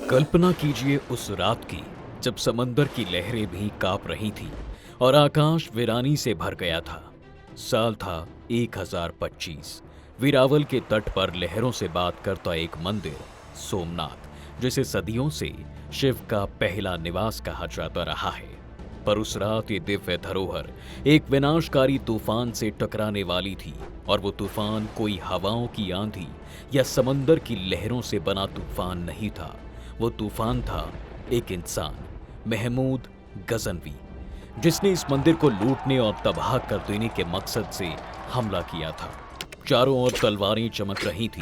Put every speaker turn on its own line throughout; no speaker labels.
कल्पना कीजिए उस रात की जब समंदर की लहरें भी कांप रही थी और आकाश वीरानी से भर गया था। साल था 1025। वीरावल के तट पर लहरों से बात करता एक मंदिर सोमनाथ, जिसे सदियों से शिव का पहला निवास कहा जाता रहा है। पर उस रात ये दिव्य धरोहर एक विनाशकारी तूफान से टकराने वाली थी, और वो तूफान कोई हवाओं की आंधी या समंदर की लहरों से बना तूफान नहीं था। वो तूफान था एक इंसान, महमूद गजनवी, जिसने इस मंदिर को लूटने और तबाह कर देने के मकसद से हमला किया था। चारों ओर तलवारें चमक रही थी,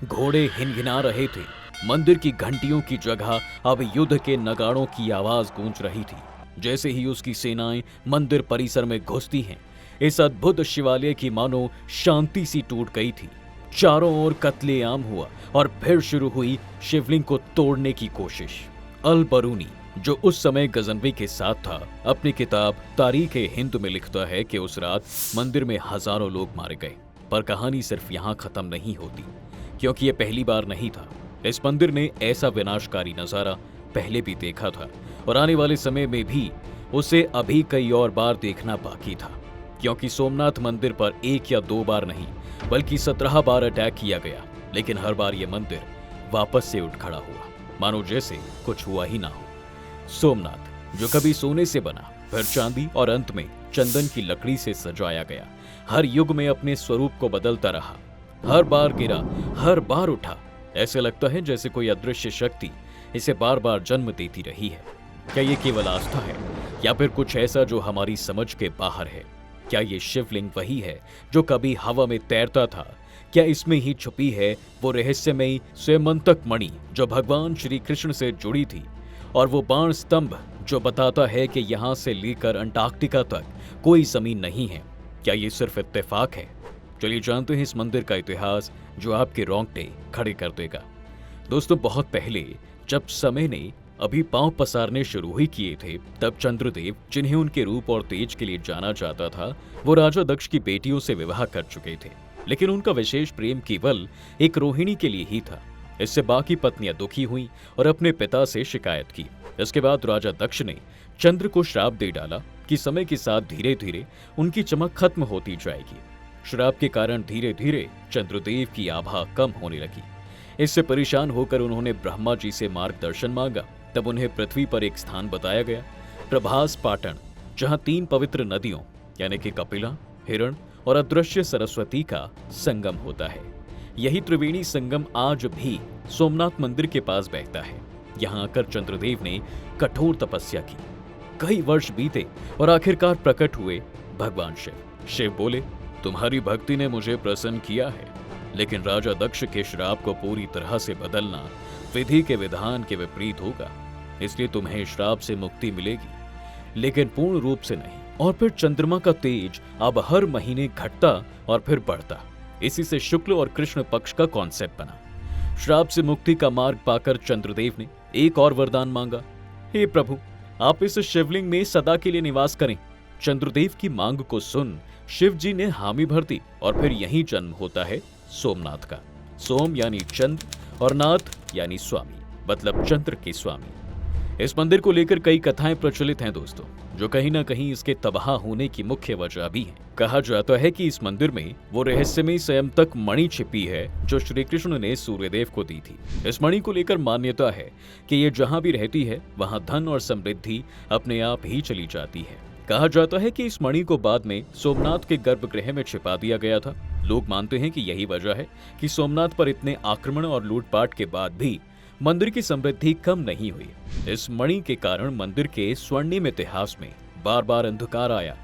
घोड़े हिनहिना रहे थे। मंदिर की घंटियों की जगह अब युद्ध के नगाड़ों की आवाज गूंज रही थी। जैसे ही उसकी सेनाएं मंदिर परिसर में घुसती हैं, इस अद्भुत शिवालय की मानो शांति सी टूट गई थी। चारों ओर कत्लेआम हुआ और फिर शुरू हुई शिवलिंग को तोड़ने की कोशिश। अल बरूनी, जो उस समय गजनवी के साथ था, अपनी किताब तारीख-ए-हिंद में लिखता है कि उस रात मंदिर में हजारों लोग मारे गए। पर कहानी सिर्फ यहाँ खत्म नहीं होती, क्योंकि ये पहली बार नहीं था। इस मंदिर ने ऐसा विनाशकारी नजारा पहले भी देखा था, और आने वाले समय में भी उसे अभी कई और बार देखना बाकी था। क्योंकि सोमनाथ मंदिर पर एक या दो बार नहीं, बल्कि 17 बार अटैक किया गया, लेकिन हर बार यह मंदिर वापस से उठ खड़ा हुआ, मानो जैसे कुछ हुआ ही ना हो। सोमनाथ, जो कभी सोने से बना, फिर चांदी और अंत में चंदन की लकड़ी से सजाया गया, हर युग में अपने स्वरूप को बदलता रहा। हर बार गिरा, हर बार उठा। ऐसे लगता है जैसे कोई अदृश्य शक्ति इसे बार बार जन्म देती रही है। क्या ये केवल आस्था है, या फिर कुछ ऐसा जो हमारी समझ के बाहर है? क्या ये शिवलिंग वही है जो कभी हवा में तैरता था? क्या इसमें ही छुपी है वो रहस्यमयी स्वयंतक मणि जो भगवान श्री कृष्ण से जुड़ी थी, और वो बाण स्तंभ जो बताता है कि यहाँ से लेकर अंटार्कटिका तक कोई जमीन नहीं है? क्या ये सिर्फ इत्तेफाक है? चलिए जानते हैं इस मंदिर का इतिहास, जो आपके रोंगटे खड़े कर देगा। दोस्तों, बहुत पहले जब समय ने अभी पांव पसारने शुरू ही किए थे, तब चंद्रदेव, जिन्हें उनके रूप और तेज के लिए जाना जाता था, वो राजा दक्ष की बेटियों से विवाह कर चुके थे। लेकिन उनका विशेष प्रेम केवल एक रोहिणी के लिए ही था। इससे बाकी पत्नियां दुखी हुईं और अपने पिता से शिकायत की। इसके बाद राजा दक्ष ने चंद्र को श्राप दे डाला कि समय के साथ धीरे धीरे उनकी चमक खत्म होती जाएगी। श्राप के कारण धीरे धीरे चंद्रदेव की आभा कम होने लगी। इससे परेशान होकर उन्होंने ब्रह्मा जी से मार्गदर्शन मांगा। तब उन्हें पृथ्वी पर एक स्थान बताया गया, प्रभास पाटन, जहां 3 पवित्र नदियों यानी कि कपिला, हिरण और अदृश्य सरस्वती का संगम होता है। यही त्रिवेणी संगम आज भी सोमनाथ मंदिर के पास बहता है। यहां आकर चंद्रदेव ने कठोर तपस्या की। कई वर्ष बीते और आखिरकार प्रकट हुए भगवान शिव। शिव बोले, तुम्हारी भक्ति ने मुझे प्रसन्न किया है, लेकिन राजा दक्ष के श्राप को पूरी तरह से बदलना विधि के विधान के विपरीत होगा। इसलिए तुम्हें श्राप से मुक्ति मिलेगी, लेकिन पूर्ण रूप से नहीं। और फिर चंद्रमा का तेज अब हर महीने घटता और फिर बढ़ता। इसी से शुक्ल और कृष्ण पक्ष का कॉन्सेप्ट बना। श्राप से मुक्ति का मार्ग पाकर चंद्रदेव ने एक और वरदान मांगा, हे प्रभु, आप इस शिवलिंग में सदा के लिए निवास करें। चंद्रदेव की मांग को सुन शिव जी ने हामी भर दी, और फिर यही जन्म होता है सोमनाथ का। सोम यानी चंद्र और नाथ यानी स्वामी, मतलब चंद्र के स्वामी। इस मंदिर को लेकर कई कथाएं प्रचलित हैं दोस्तों, जो कहीं ना कहीं इसके तबाह होने की मुख्य वजह भी है। कहा जाता है कि इस मंदिर में वो रहस्यमयी स्वयंतक मणि छिपी है जो श्री कृष्ण ने सूर्यदेव को दी थी। इस मणि को लेकर मान्यता है कि ये जहां भी रहती है, वहां धन और समृद्धि अपने आप ही चली जाती है। कहा जाता है कि इस मणि को बाद में सोमनाथ के गर्भगृह में छिपा दिया गया था। लोग मानते हैं कि यही वजह है कि सोमनाथ पर इतने आक्रमण और लूटपाट के बाद भी मंदिर की समृद्धि कम नहीं हुई। इस मणि के कारण मंदिर के स्वर्णिम इतिहास में बार बार अंधकार आया।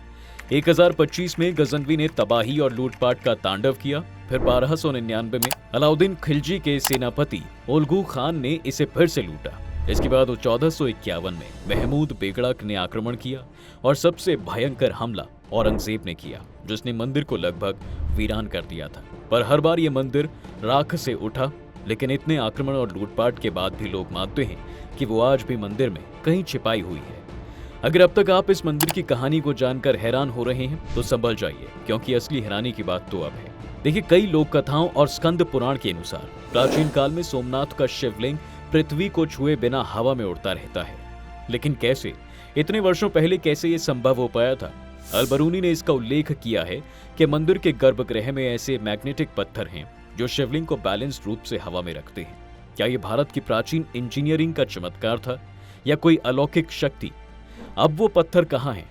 1025 में गजनवी ने तबाही और लूटपाट का तांडव किया। फिर 1299 में अलाउद्दीन खिलजी के सेनापति ओलगू खान ने इसे फिर से लूटा। इसके बाद 1451 में महमूद बेगड़क ने आक्रमण किया, और सबसे भयंकर हमला औरंगजेब ने किया, जिसने मंदिर को लगभग वीरान कर दिया था। पर हर बार ये मंदिर राख से उठा। लेकिन इतने आक्रमण और लूटपाट के बाद भी लोग मानते हैं कि वो आज भी मंदिर में कहीं छिपाई हुई है। अगर अब तक आप इस मंदिर की कहानी को जानकर हैरान हो रहे हैं, तो संभल जाइए, क्योंकि असली हैरानी की बात तो अब है। देखिए, कई लोक कथाओं और स्कंद पुराण के अनुसार प्राचीन काल में सोमनाथ का शिवलिंग पृथ्वी को छुए बिना हवा में उड़ता रहता है। लेकिन कैसे, इतने वर्षों पहले कैसे ये संभव हो पाया था? अल-बरूनी ने इसका उल्लेख किया है कि मंदिर के गर्भगृह में ऐसे मैग्नेटिक पत्थर हैं जो शिवलिंग को बैलेंस्ड रूप से हवा में रखते हैं। क्या ये भारत की प्राचीन इंजीनियरिंग का चमत्कार था या कोई अलौकिक शक्ति? अब वो पत्थर कहाँ हैं?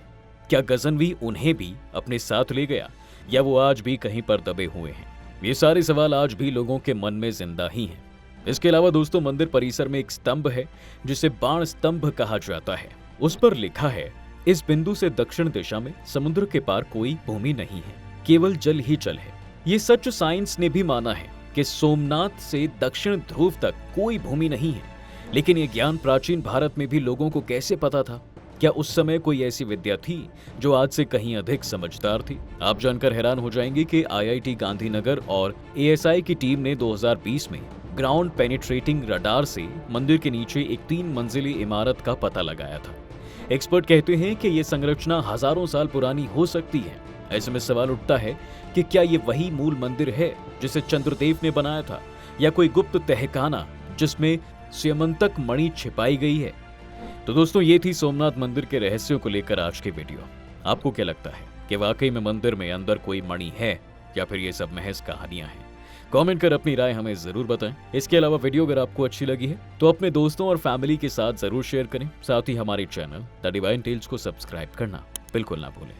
क्या गजनवी उन्हें भी अपने साथ ले गया या वो आज भी कहीं पर दबे हुए हैं? ये सारे सवाल आज भी लोगों के मन में जिंदा ही हैं। इसके अलावा दोस्तों, मंदिर परिसर में एक स्तंभ है जिसे बाण स्तंभ कहा जाता है। उस पर लिखा है, इस बिंदु से दक्षिण दिशा में समुद्र के पार कोई भूमि नहीं है, केवल जल ही जल है। ये सच साइंस ने भी माना है कि सोमनाथ से दक्षिण ध्रुव तक कोई भूमि नहीं है। लेकिन ये ज्ञान प्राचीन भारत में भी लोगों को कैसे पता था? क्या उस समय कोई ऐसी विद्या थी जो आज से कहीं अधिक समझदार थी? आप जानकर हैरान हो जाएंगे कि आईआईटी गांधीनगर और एएसआई की टीम ने 2020 में ग्राउंड पेनिट्रेटिंग रडार से मंदिर के नीचे एक 3 मंजिली इमारत का पता लगाया था। एक्सपर्ट कहते हैं कि यह संरचना हजारों साल पुरानी हो सकती है। ऐसे में सवाल उठता है कि क्या ये वही मूल मंदिर है जिसे चंद्रदेव ने बनाया था, या कोई गुप्त तहखाना जिसमें स्यमंतक मणि छिपाई गई है? तो दोस्तों, ये थी सोमनाथ मंदिर के रहस्यों को लेकर आज की वीडियो। आपको क्या लगता है कि वाकई में मंदिर में अंदर कोई मणि है या फिर ये सब महज कहानियां हैं? कमेंट कर अपनी राय हमें जरूर बताएं। इसके अलावा वीडियो अगर आपको अच्छी लगी है तो अपने दोस्तों और फैमिली के साथ जरूर शेयर करें। साथ ही हमारे चैनल द डिवाइन टेल्स को सब्सक्राइब करना बिल्कुल ना भूलें।